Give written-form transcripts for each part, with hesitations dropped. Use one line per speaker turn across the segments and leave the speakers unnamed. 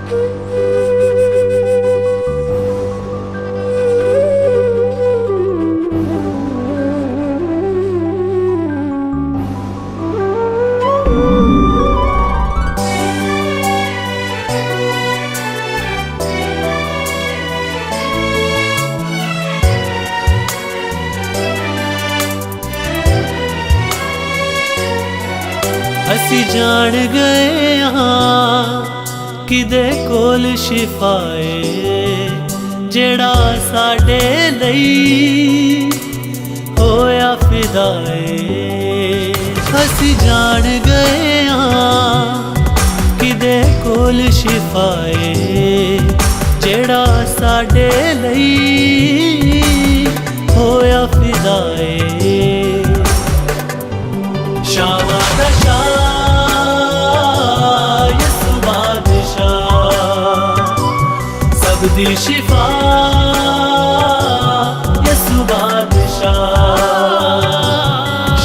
असी जान गए हाँ किदे कोल शिफाए जेड़ा साडे लई होया फिदाए। असी जान गए हाँ किदे कोल शिफाए जेड़ा साडे लई होया फिदाए। शावा दा शाह यसु बादशाह सबदी शिफा यसु बादशाह।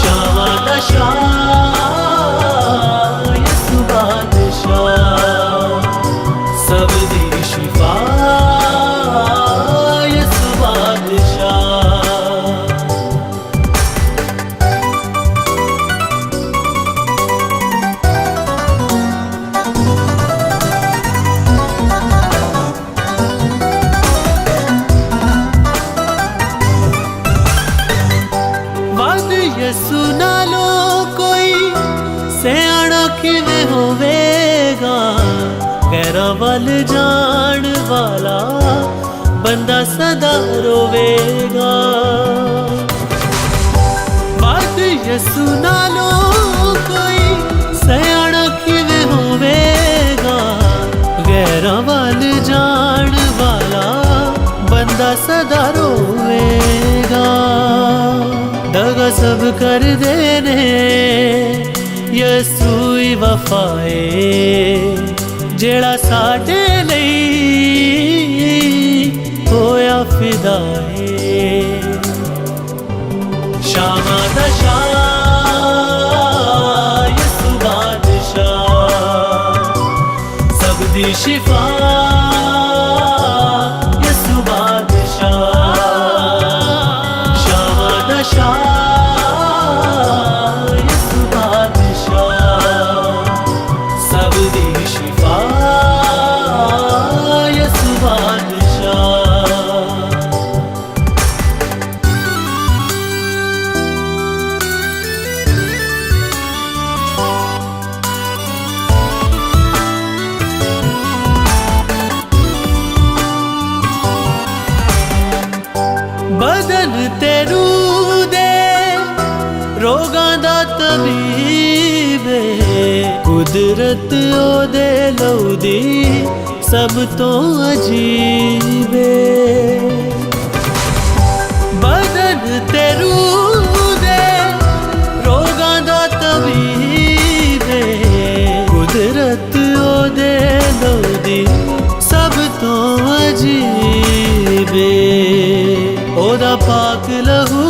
शावा दा शाह यसु बादशाह सबदी शिफा यसु बादशाह। यसु नालो कोई सियाणा किवें होवेगा गैरां वल जाण वाला बंदा सदा रोवेगा। बात यसु नालो कोई सियाणा किवें होवेगा गैरां वल जाण वाला बंदा सदा रोवेगा। दगा सब कर देने यसू ही वफाए जेड़ा साडे लई होया फिदाए। शावा दा शाह यसू बादशाह सबदी शिफा यसू बादशाह। शावा दा शाह बदन तेरू दे रोगां दा तबीब कुदरत ओदे लहू दी सब तो अजीब। बदन तेरू दे रोगां दा तबीब कुदरत ओदे लहू दी सब तो अजीब। ओदा पाक लहू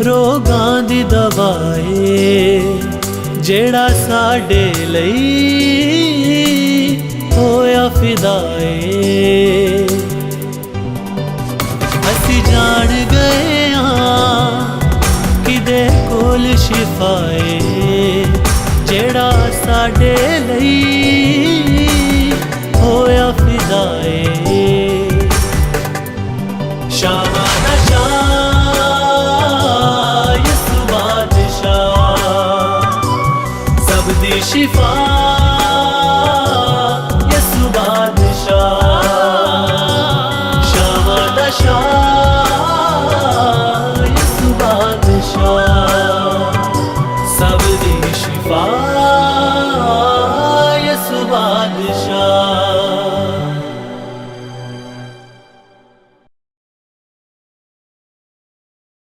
रोगां दी दवाए जेड़ा साडे लई होया फिदाए। असी जान गए हाँ किदे कोल शिफाए जेड़ा साडे लई होया फिदाए। शावा दा शाह यसु बादशाह सबदी शिफा